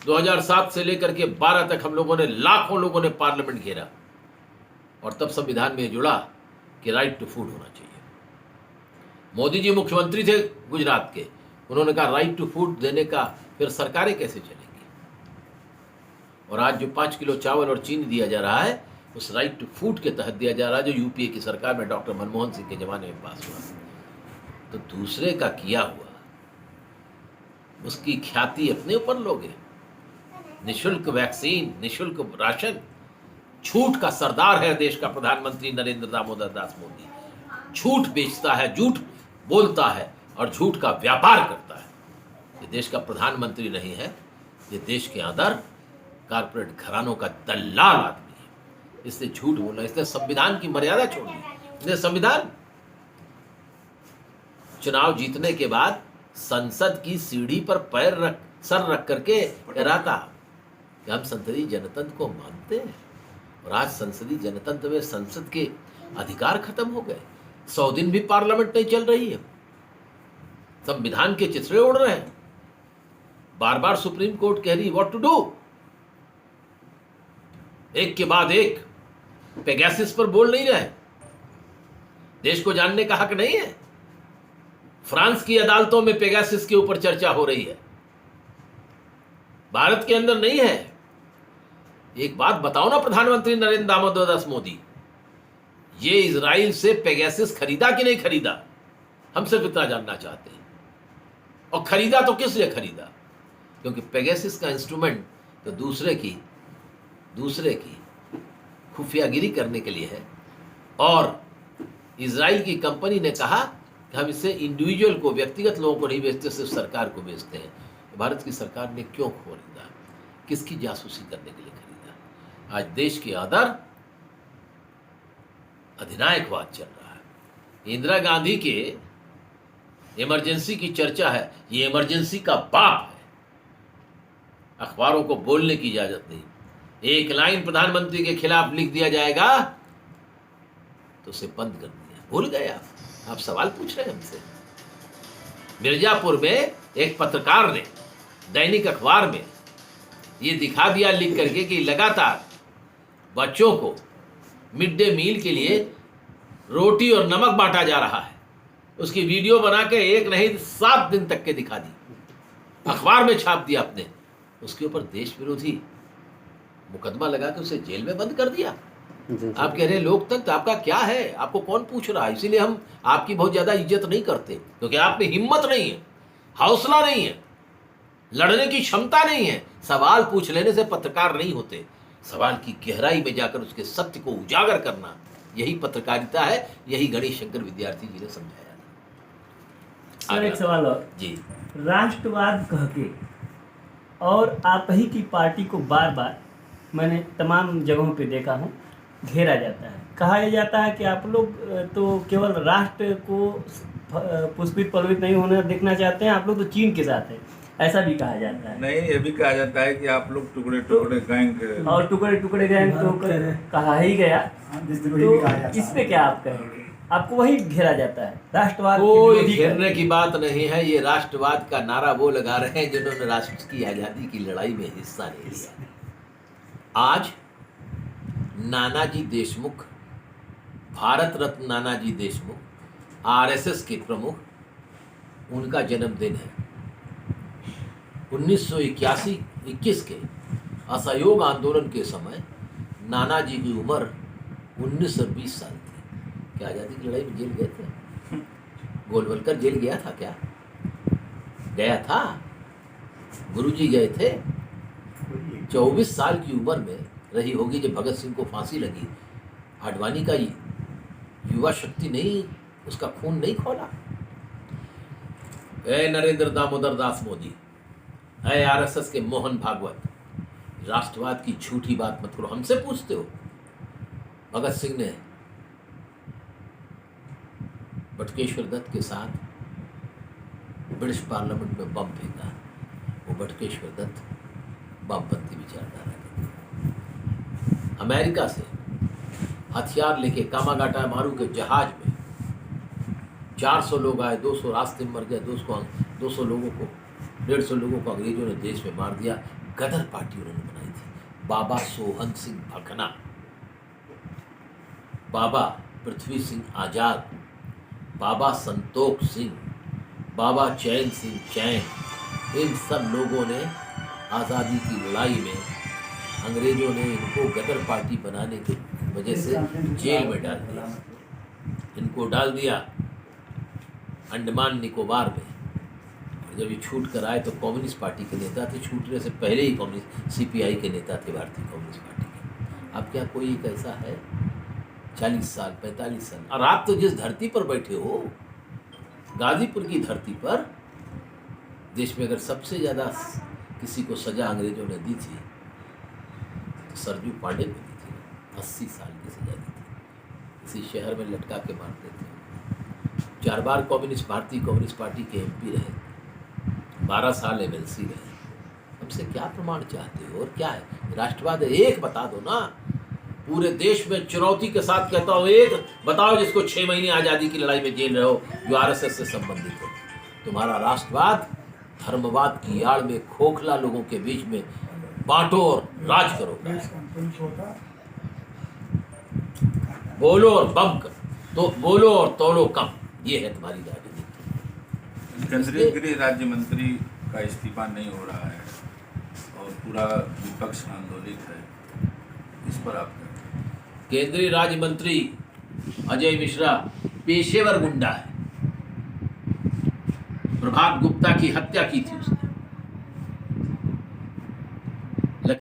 2007 से लेकर के 12 तक हम लोगों ने, लाखों लोगों ने पार्लियामेंट घेरा, और तब संविधान में जुड़ा कि राइट टू फूड होना चाहिए। मोदी जी मुख्यमंत्री थे गुजरात के, उन्होंने कहा राइट टू फूड देने का फिर सरकारें कैसे चलेंगी। और आज जो 5 किलो चावल और चीनी दिया जा रहा है, उस राइट टू फूड के तहत दिया जा रहा है, जो यूपीए की सरकार में डॉक्टर मनमोहन सिंह के जमाने में पास हुआ। तो दूसरे का किया हुआ उसकी ख्याति अपने ऊपर लोगे। निशुल्क वैक्सीन, निशुल्क राशन, झूठ का सरदार है देश का प्रधानमंत्री नरेंद्र दामोदर दास मोदी। झूठ बेचता है, झूठ बोलता है और झूठ का व्यापार करता है। ये देश का प्रधानमंत्री नहीं है, ये देश के अंदर कारपोरेट घरानों का दलाल आदमी है। इसने झूठ बोला, इसने संविधान की मर्यादा छोड़ दी। इसने संविधान, चुनाव जीतने के बाद संसद की सीढ़ी पर सर रख करके रहा था कि हम संसदीय जनतंत्र को मानते हैं। और आज संसदीय जनतंत्र में संसद के अधिकार खत्म हो गए। 100 दिन भी पार्लियामेंट नहीं चल रही है, संविधान के चिथड़े उड़ रहे हैं। बार बार सुप्रीम कोर्ट कह रही व्हाट टू डू, एक के बाद एक पेगासस पर बोल नहीं रहे। देश को जानने का हक नहीं है। फ्रांस की अदालतों में पेगासस के ऊपर चर्चा हो रही है, भारत के अंदर नहीं है। एक बात बताओ ना प्रधानमंत्री नरेंद्र दामोदर दास मोदी, ये इजराइल से पेगासस खरीदा कि नहीं खरीदा? हम सिर्फ इतना जानना चाहते हैं। और खरीदा तो किस लिए खरीदा? क्योंकि पेगासस का इंस्ट्रूमेंट तो दूसरे की खुफियागिरी करने के लिए है। और इजराइल की कंपनी ने कहा कि हम इसे इंडिविजुअल को, व्यक्तिगत लोगों को नहीं बेचते, सिर्फ सरकार को बेचते हैं। भारत की सरकार ने क्यों खरीदा? किसकी जासूसी करने के लिए खरीदा? आज देश के अंदर अधिनायकवाद चल रहा है। इंदिरा गांधी के इमरजेंसी की चर्चा है, ये इमरजेंसी का बाप है। अखबारों को बोलने की इजाजत नहीं। एक लाइन प्रधानमंत्री के खिलाफ लिख दिया जाएगा तो उसे बंद कर दिया। भूल गए आप सवाल पूछ रहे हैं हमसे। मिर्जापुर में एक पत्रकार ने दैनिक अखबार में ये दिखा दिया लिख करके कि लगातार बच्चों को मिड डे मील के लिए रोटी और नमक बांटा जा रहा है। उसकी वीडियो बना के 1 नहीं 7 दिन तक के दिखा दी, अखबार में छाप दिया अपने। उसके ऊपर देश विरोधी मुकदमा लगा के उसे जेल में बंद कर दिया। आप कह रहे हैं लोकतंत्र आपका क्या है? आपको कौन पूछ रहा है? इसीलिए हम आपकी बहुत ज्यादा इज्जत नहीं करते, क्योंकि आप में हिम्मत नहीं है, हौसला नहीं है, लड़ने की क्षमता नहीं है। सवाल पूछ लेने से पत्रकार नहीं होते। सवाल की गहराई में जाकर उसके सत्य को उजागर करना, यही पत्रकारिता है। यही गणेश शंकर विद्यार्थी जी ने समझाया। सर एक सवाल और जी, राष्ट्रवाद कह के और आप ही की पार्टी को बार बार मैंने तमाम जगहों पे देखा हूँ घेरा जाता है। कहा यह जाता है कि आप लोग तो केवल राष्ट्र को पुष्पित पल्लवित नहीं होने देखना चाहते हैं, आप लोग तो चीन के साथ हैं, ऐसा भी कहा जाता है। नहीं, ये भी कहा जाता है कि आप लोग टुकड़े टुकड़े गैंग और टुकड़े गैंग तो कहा ही गया। तो इस पे क्या आप कहेंगे? आपको वही घेरा जाता है, राष्ट्रवाद कोई घेरने की बात नहीं है। ये राष्ट्रवाद का नारा वो लगा रहे हैं जिन्होंने राष्ट्र की आजादी की लड़ाई में हिस्सा नहीं लिया। आज नानाजी देशमुख, भारत रत्न नानाजी देशमुख, आरएसएस के प्रमुख, उनका जन्मदिन है। 1981 के असहयोग आंदोलन के समय नानाजी की उम्र 19 और 20 साल थी। क्या आज़ादी की लड़ाई में जेल गए थे? गोलवलकर जेल गया था क्या? गया था? गुरुजी गए थे? 24 साल की उम्र में रही होगी जब भगत सिंह को फांसी लगी। आडवाणी का युवा शक्ति नहीं, उसका खून नहीं खोला? ऐ नरेंद्र दामोदर दास मोदी, ऐ आरएसएस के मोहन भागवत, राष्ट्रवाद की झूठी बात मत करो। हमसे पूछते हो? भगत सिंह ने बटुकेश्वर दत्त के साथ ब्रिटिश पार्लियामेंट में बम फेंका। वो बटुकेश्वर दत्त वामपंथी विचारधारा के। अमेरिका से हथियार लेके कामागाटा मारू के जहाज में 400 लोग आए, 200 रास्ते में मर गए, 200 लोगों को 150 लोगों को अंग्रेजों ने देश में मार दिया। गदर पार्टी उन्होंने बनाई थी। बाबा सोहन सिंह भकना, बाबा पृथ्वी सिंह आजाद, बाबा संतोख सिंह, बाबा चैन सिंह चैन, इन सब लोगों ने आज़ादी की लड़ाई में अंग्रेजों ने इनको गदर पार्टी बनाने की वजह से जेल में डाल दिया। इनको डाल दिया अंडमान निकोबार में। और जब ये छूट कर आए तो कम्युनिस्ट पार्टी के नेता थे, छूटने से पहले ही कम्युनिस्ट सीपीआई के नेता थे, भारतीय कम्युनिस्ट पार्टी के। अब क्या कोई एक ऐसा है 40 साल 45 साल, और आप तो जिस धरती पर बैठे हो, गाजीपुर की धरती पर, देश में अगर सबसे ज़्यादा किसी को सज़ा अंग्रेजों ने दी थी तो सरजू पांडे को दी थी। 80 साल की सज़ा दी थी, इसी शहर में लटका के मारते थे। 4 बार भारतीय कम्युनिस्ट पार्टी के एमपी रहे, 12 साल एमएलसी रहे। हमसे क्या प्रमाण चाहते हो और क्या है? राष्ट्रवाद एक बता दो ना। पूरे देश में चुनौती के साथ कहता हूँ, एक बताओ जिसको 6 महीने आज़ादी की लड़ाई में जेल रहे हो, जो आरएसएस से संबंधित हो। तुम्हारा राष्ट्रवाद धर्मवाद की आड़ में खोखला लोगों के बीच में बांटो और राज करो। बोलो और बम करो, तो बोलो और तोलो कम, ये है तुम्हारी राजनीति। केंद्रीय गृह राज्य मंत्री का इस्तीफा नहीं हो रहा है और पूरा विपक्ष आंदोलित है, इस पर आप क्या? केंद्रीय राज्य मंत्री अजय मिश्रा पेशेवर गुंडा है। प्रभात गुप्ता की हत्या की थी उसने,